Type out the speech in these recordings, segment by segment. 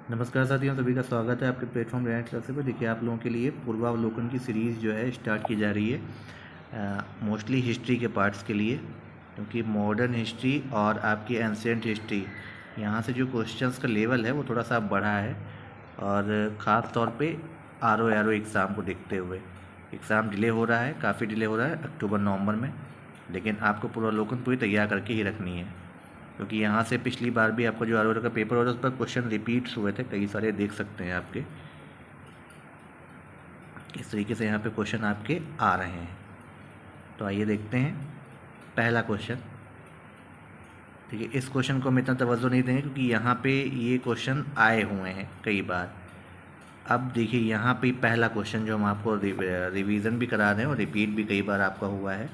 नमस्कार साथियों, सभी का स्वागत है आपके प्लेटफॉर्म रेनेट क्लासेस पर। देखिए, आप लोगों के लिए पूर्वावलोकन की सीरीज़ जो है स्टार्ट की जा रही है मोस्टली हिस्ट्री के पार्ट्स के लिए, क्योंकि मॉडर्न हिस्ट्री और आपकी एंशिएंट हिस्ट्री यहाँ से जो क्वेश्चंस का लेवल है वो थोड़ा सा बढ़ा है। और ख़ास तौर पे आर ओ एग्ज़ाम को देखते हुए एग्ज़ाम डिले हो रहा है, काफ़ी डिले हो रहा है अक्टूबर नवंबर में, लेकिन आपको पूर्वावलोकन पूरी तैयार करके ही रखनी है, क्योंकि यहाँ से पिछली बार भी आपका जो आर का पेपर हो रहा है उस पर क्वेश्चन रिपीट्स हुए थे कई सारे, देख सकते हैं आपके किस तरीके से यहाँ पे क्वेश्चन आपके आ रहे हैं। तो आइए देखते हैं पहला क्वेश्चन। देखिए, इस क्वेश्चन को हम इतना तवज्जो नहीं देंगे क्योंकि यहाँ पे ये क्वेश्चन आए हुए हैं कई बार। अब देखिए, यहाँ पे पहला क्वेश्चन जो हम आपको रिवीजन भी करा रहे हैं और रिपीट भी कई बार आपका हुआ है,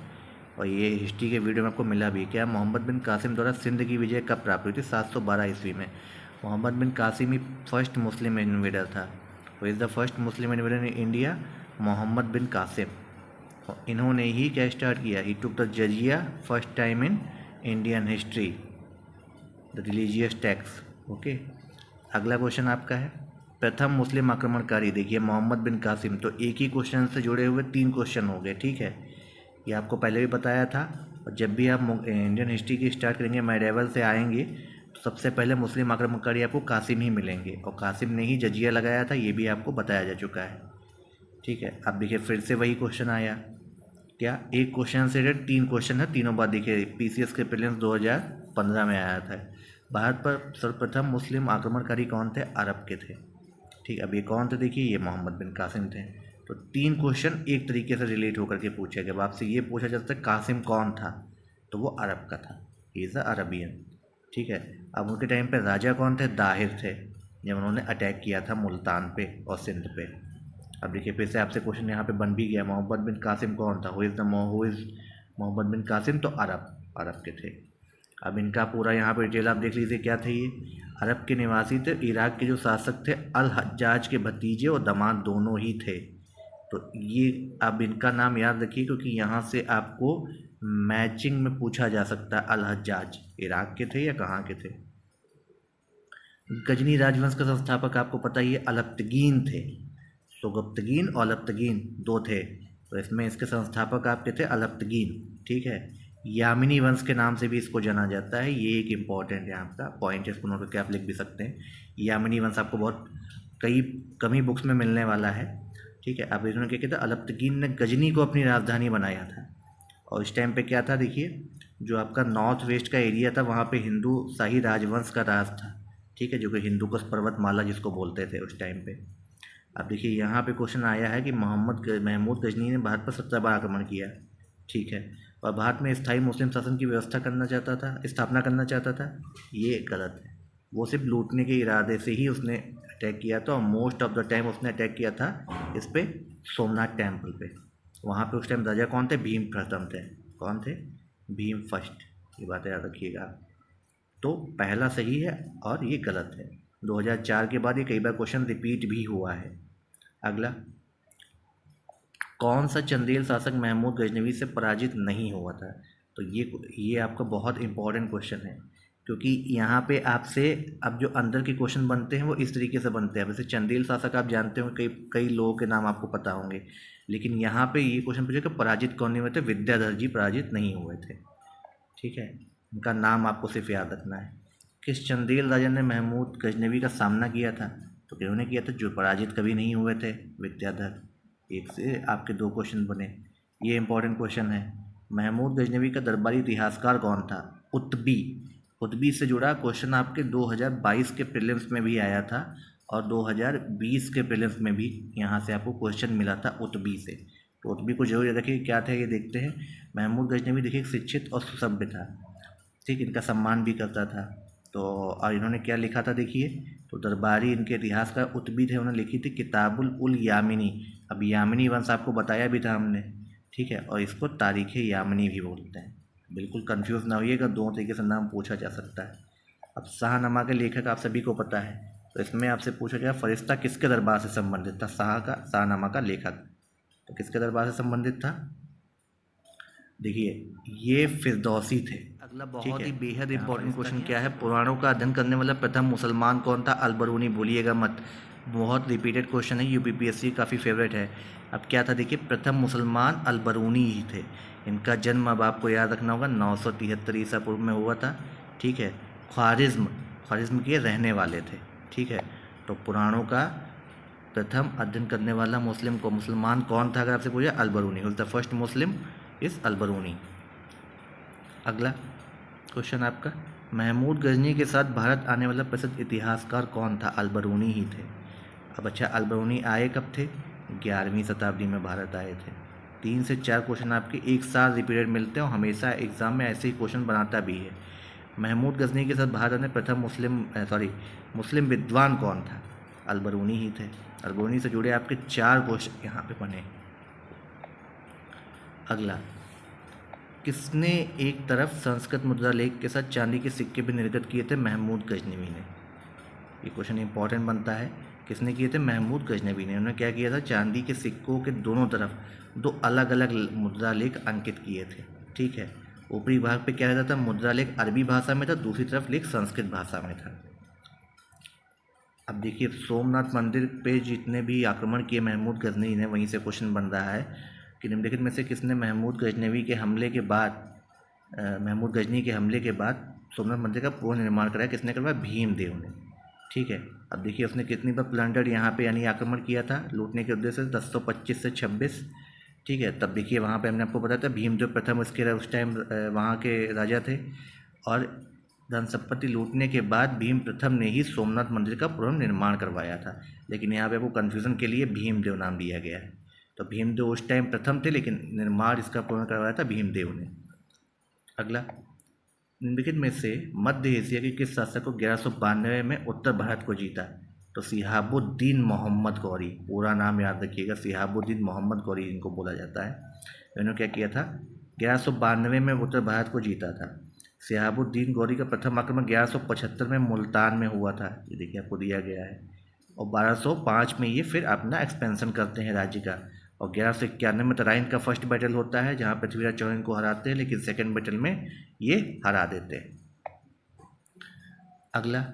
और ये हिस्ट्री के वीडियो में आपको मिला भी। क्या मोहम्मद बिन कासिम द्वारा सिंध की विजय कब प्राप्त हुई थी? 712 ईस्वी में। मोहम्मद बिन कासिम ही फर्स्ट मुस्लिम इन्वेडर था। वो is the first Muslim invader in India, Mohammad bin Qasim. इन्होंने ही क्या स्टार्ट किया? He took the jizya first time in Indian history, the religious tax. Okay, अगला क्वेश्चन आपका है प्रथम मुस्लिम आक्रमणकारी। देखिए, मोहम्मद बिन कासिम, तो एक ही क्वेश्चन से जुड़े हुए 3 क्वेश्चन हो गए। ठीक है, ये आपको पहले भी बताया था। और जब भी आप इंडियन हिस्ट्री की स्टार्ट करेंगे, मेडिएवल से आएंगे, तो सबसे पहले मुस्लिम आक्रमणकारी आपको कासिम ही मिलेंगे, और कासिम ने ही जजिया लगाया था, ये भी आपको बताया जा चुका है। ठीक है, अब देखिए फिर से वही क्वेश्चन आया। क्या एक क्वेश्चन से 3 क्वेश्चन है, तीनों बार देखिए पीसीएस के प्रीलिम्स 2015 में आया था। भारत पर सर्वप्रथम मुस्लिम आक्रमणकारी कौन थे? अरब के थे। ठीक, अब ये कौन थे? देखिए, ये मोहम्मद बिन कासिम थे। तो 3 क्वेश्चन एक तरीके से रिलेट होकर के पूछे गए। अब आपसे ये पूछा जा सकता है कासिम कौन था, तो वो अरब का था, ही इज़ अ अरबियन। ठीक है, अब उनके टाइम पे राजा कौन थे? दाहिर थे, जब उन्होंने अटैक किया था मुल्तान पे और सिंध पे। अब देखिए, फिर से आपसे क्वेश्चन यहाँ पे बन भी गया, मोहम्मद बिन कासिम कौन था? Who is Mohammad bin Qasim? तो अरब के थे। अब इनका पूरा यहाँ पे डिटेल आप देख लीजिए, क्या थे ये? अरब के निवासी थे। इराक के जो शासक थे अल हज्जाज के भतीजे और दामाद दोनों ही थे। तो ये अब इनका नाम याद रखिए, क्योंकि यहाँ से आपको मैचिंग में पूछा जा सकता है। अल हज्जाज इराक के थे या कहाँ के थे? गजनी राजवंश का संस्थापक आपको पता ही है, अलप्तगीन थे। सुगप्तगीन और अलप्तगीन 2 थे, तो इसमें इसके संस्थापक आपके थे अलप्तगीन। ठीक है, यामिनी वंश के नाम से भी इसको जाना जाता है, ये एक इम्पॉर्टेंट यहाँ का पॉइंट है, इसको नोट करके आप लिख भी सकते हैं। यामिनी वंश आपको बहुत कम ही बुक्स में मिलने वाला है। ठीक है, अब इन्होंने क्या किया था? अलप्तगीन ने गजनी को अपनी राजधानी बनाया था। और इस टाइम पे क्या था? देखिए, जो आपका नॉर्थ वेस्ट का एरिया था वहाँ पे हिंदू शाही राजवंश का राज था। ठीक है, जो कि हिंदू कुश पर्वतमाला जिसको बोलते थे उस टाइम पे। अब देखिए, यहाँ पे क्वेश्चन आया है कि महमूद गजनी ने भारत पर 17 बार आक्रमण किया। ठीक है, और भारत में स्थायी मुस्लिम शासन की व्यवस्था करना चाहता था, स्थापना करना चाहता था। ये गलत है, वो सिर्फ लूटने के इरादे से ही उसने अटैक किया था, और मोस्ट ऑफ द टाइम उसने अटैक किया था इस पे सोमनाथ टेम्पल पे। वहाँ पे उस टाइम राजा कौन थे? भीम प्रथम थे। कौन थे? भीम फर्स्ट। ये बात याद रखिएगा। तो पहला सही है और ये गलत है। 2004 के बाद ये कई बार क्वेश्चन रिपीट भी हुआ है। अगला, कौन सा चंदेल शासक महमूद गजनवी से पराजित नहीं हुआ था? तो ये आपका बहुत इंपॉर्टेंट क्वेश्चन है, क्योंकि यहाँ पे आपसे अब जो अंदर के क्वेश्चन बनते हैं वो इस तरीके से बनते हैं। वैसे चंदेल शासक आप जानते हो, कई कई लोगों के नाम आपको पता होंगे, लेकिन यहाँ पे ये क्वेश्चन पूछे कि पराजित कौन नहीं हुए थे? विद्याधर जी पराजित नहीं हुए थे। ठीक है, उनका नाम आपको सिर्फ याद रखना है। किस चंदेल राजा ने महमूद गजनवी का सामना किया था? तो किन्होंने किया था? जो पराजित कभी नहीं हुए थे, विद्याधर। एक से आपके 2 क्वेश्चन बने, ये इंपॉर्टेंट क्वेश्चन है। महमूद गजनवी का दरबारी इतिहासकार कौन था? उतबी। उतबी से जुड़ा क्वेश्चन आपके 2022 के प्रीलिम्स में भी आया था, और 2020 के प्रीलिम्स में भी यहाँ से आपको क्वेश्चन मिला था उतबी से। तो उतबी को जरूर याद रखिए, क्या था ये देखते हैं। महमूद गजनवी देखिए शिक्षित और सुसभ्य था। ठीक, इनका सम्मान भी करता था। तो और इन्होंने क्या लिखा था देखिए, तो दरबारी इनके इतिहास का उतबी थे, उन्होंने लिखी थी किताबुल उल यामिनी। अब यामिनी वंश आपको बताया भी था हमने। ठीक है, और इसको तारीख़ यामिनी भी बोलते हैं। बिल्कुल कंफ्यूज ना होइएगा, 2 तरीके से नाम पूछा जा सकता है। अब शाहनामा के लेखक आप सभी को पता है, तो इसमें आपसे पूछा गया फरिश्ता किसके दरबार से संबंधित था? शाहनामा का लेखक तो किसके दरबार से संबंधित था? देखिए ये फिरदौसी थे। अगला बहुत ही बेहद इंपॉर्टेंट क्वेश्चन क्या है, पुराणों का अध्ययन करने वाला प्रथम मुसलमान कौन था? अलबरूनी, भूलिएगा मत, बहुत रिपीटेड क्वेश्चन है, यूपीपीएससी काफ़ी फेवरेट है। अब क्या था देखिए, प्रथम मुसलमान अलबरूनी ही थे। इनका जन्म अब आपको याद रखना होगा 973 ईसा पूर्व में हुआ था। ठीक है, ख्वारिज्म के रहने वाले थे। ठीक है, तो पुराणों का प्रथम अध्ययन करने वाला मुसलमान कौन था? अगर आपसे पूछे, अलबरूनी वाज द फर्स्ट मुस्लिम इस अलबरूनी। अगला क्वेश्चन आपका, महमूद गजनी के साथ भारत आने वाला प्रसिद्ध इतिहासकार कौन था? अलबरूनी ही थे। अब अच्छा, अलबरूनी आए कब थे? 11वीं शताब्दी में भारत आए थे। 3 से 4 क्वेश्चन आपके एक साथ रिपीटेड मिलते हैं और हमेशा एग्जाम में ऐसे ही क्वेश्चन बनाता भी है। महमूद गजनी के साथ भारत आने प्रथम मुस्लिम विद्वान कौन था? अलबरूनी ही थे। अलबरूनी से जुड़े आपके 4 क्वेश्चन यहाँ पे बने। अगला, किसने एक तरफ संस्कृत मुद्रा लेख के साथ चांदी के सिक्के भी निर्गत किए थे? महमूद गजनवी ने। ये क्वेश्चन इंपॉर्टेंट बनता है। किसने किए थे? महमूद गजनवी ने। उन्होंने क्या किया था? चांदी के सिक्कों के दोनों तरफ 2 अलग अलग मुद्रा लेख अंकित किए थे। ठीक है, ऊपरी भाग पे क्या रहता था? मुद्रा लेख अरबी भाषा में था, दूसरी तरफ लेख संस्कृत भाषा में था। अब देखिए, सोमनाथ मंदिर पे जितने भी आक्रमण किए महमूद गजनवी ने, वहीं से क्वेश्चन बन रहा है कि निम्नलिखित में से किसने महमूद गजनवी के हमले के बाद महमूद गजनी के हमले के बाद सोमनाथ मंदिर का पुनर्निर्माण कराया? किसने करवाया? भीमदेव ने। ठीक है, अब देखिए उसने कितनी बार प्लंडर यहाँ पे यानी आक्रमण किया था लूटने के उद्देश्य से? 1025 से 26। ठीक है, तब देखिए वहाँ पे हमने आपको बताया था भीमदेव प्रथम उसके उस टाइम वहाँ के राजा थे, और धन संपत्ति लूटने के बाद भीम प्रथम ने ही सोमनाथ मंदिर का पुनर्निर्माण करवाया था। लेकिन यहाँ पे आपको कन्फ्यूज़न के लिए भीमदेव नाम दिया गया है। तो भीमदेव उस टाइम प्रथम थे, लेकिन निर्माण इसका पूर्ण करवाया था भीमदेव ने। अगला, निम्नलिखित में से मध्य एशिया के किस शासक को 1192 में उत्तर भारत को जीता? तो सिहाबुद्दीन मोहम्मद गौरी, पूरा नाम याद रखिएगा, सिहाबुद्दीन मोहम्मद गौरी इनको बोला जाता है। इन्होंने क्या किया था? 1192 में उत्तर भारत को जीता था। सिहाबुद्दीन गौरी का प्रथम आक्रमण 1175 में मुल्तान में हुआ था, ये देखिए आपको दिया गया है। और 1205 में ये फिर अपना एक्सपेंशन करते हैं राज्य का। और 1191 में तराइन का फर्स्ट बैटल होता है, जहाँ पृथ्वीराज चौहान को हराते हैं, लेकिन सेकेंड बैटल में ये हरा देते हैं। अगला,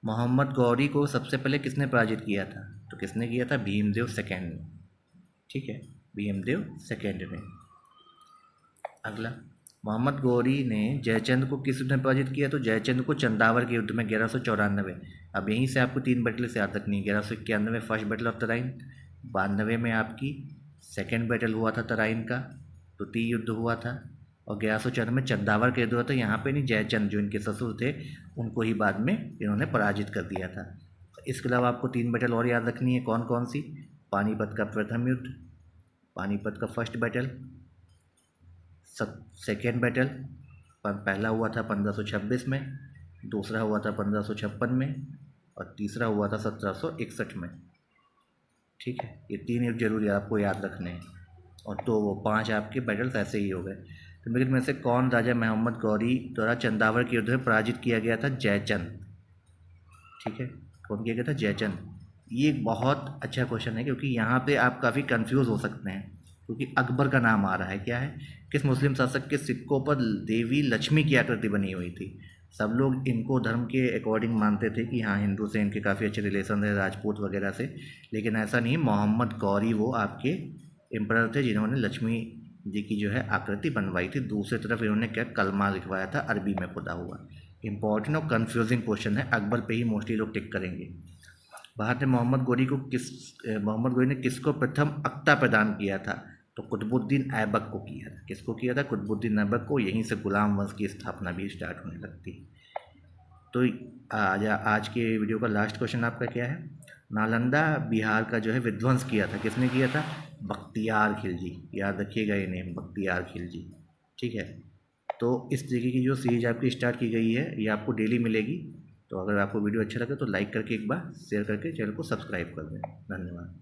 मोहम्मद गौरी को सबसे पहले किसने पराजित किया था? तो किसने किया था? भीमदेव सेकेंड ने। ठीक है, भीमदेव सेकेंड ने। अगला, मोहम्मद गौरी ने जयचंद को किस युद्ध में पराजित किया? तो जयचंद को चंदावर के युद्ध में 1194। अब यहीं से आपको 3 बैटल से याद रखनी है। 1191 में फर्स्ट बैटल ऑफ तराइन, 92 में आपकी सेकेंड बैटल हुआ था तराइन का, द्वितीय युद्ध हुआ था, और 1194 में चंदावर का युद्ध हुआ था। यहाँ पे नहीं, जयचंद जो इनके ससुर थे उनको ही बाद में इन्होंने पराजित कर दिया था। इसके अलावा आपको 3 बैटल और याद रखनी है। कौन कौन सी? पानीपत का प्रथम युद्ध, पानीपत का फर्स्ट बैटल, सेकेंड बैटल पहला हुआ था 1526 में, दूसरा हुआ था 1556 में, और तीसरा हुआ था 1761 में। ठीक है, ये 3 युद्ध जरूरी आपको याद रखने हैं। और तो वो 5 आपके बैटल्स ऐसे ही हो गए। तो मेरे में से कौन राजा मोहम्मद गौरी द्वारा चंदावर के युद्ध में पराजित किया गया था? जयचंद। ठीक है, कौन किया गया था? जयचंद। ये एक बहुत अच्छा क्वेश्चन है, क्योंकि यहाँ पे आप काफ़ी कंफ्यूज हो सकते हैं, क्योंकि अकबर का नाम आ रहा है। क्या है? किस मुस्लिम शासक के सिक्कों पर देवी लक्ष्मी की आकृति बनी हुई थी? सब लोग इनको धर्म के अकॉर्डिंग मानते थे कि हाँ, हिंदू से इनके काफ़ी अच्छे रिलेशन है, राजपूत वगैरह से, लेकिन ऐसा नहीं। मोहम्मद गौरी वो आपके एम्परर थे जिन्होंने लक्ष्मी जी की जो है आकृति बनवाई थी। दूसरी तरफ इन्होंने क्या कलमा लिखवाया था अरबी में खुदा हुआ। इंपॉर्टेंट और कन्फ्यूजिंग क्वेश्चन है, अकबर पे ही मोस्टली लोग टिक करेंगे। भारत ने मोहम्मद गौरी ने किसको प्रथम अक्ता प्रदान किया था? तो कुतुबुद्दीन ऐबक को किया था। किसको किया था? कुतुबुद्दीन ऐबक को। यहीं से गुलाम वंश की स्थापना भी स्टार्ट होने लगती। तो आज के वीडियो का लास्ट क्वेश्चन आपका क्या है? नालंदा बिहार का जो है विध्वंस किया था, किसने किया था? बख्तियार खिलजी। याद रखिएगा ये नेम, बख्तियार खिलजी। ठीक है, तो इस तरीके की जो सीरीज आपकी स्टार्ट की गई है ये आपको डेली मिलेगी। तो अगर आपको वीडियो अच्छा लगे तो लाइक करके एक बार शेयर करके चैनल को सब्सक्राइब कर दें। धन्यवाद।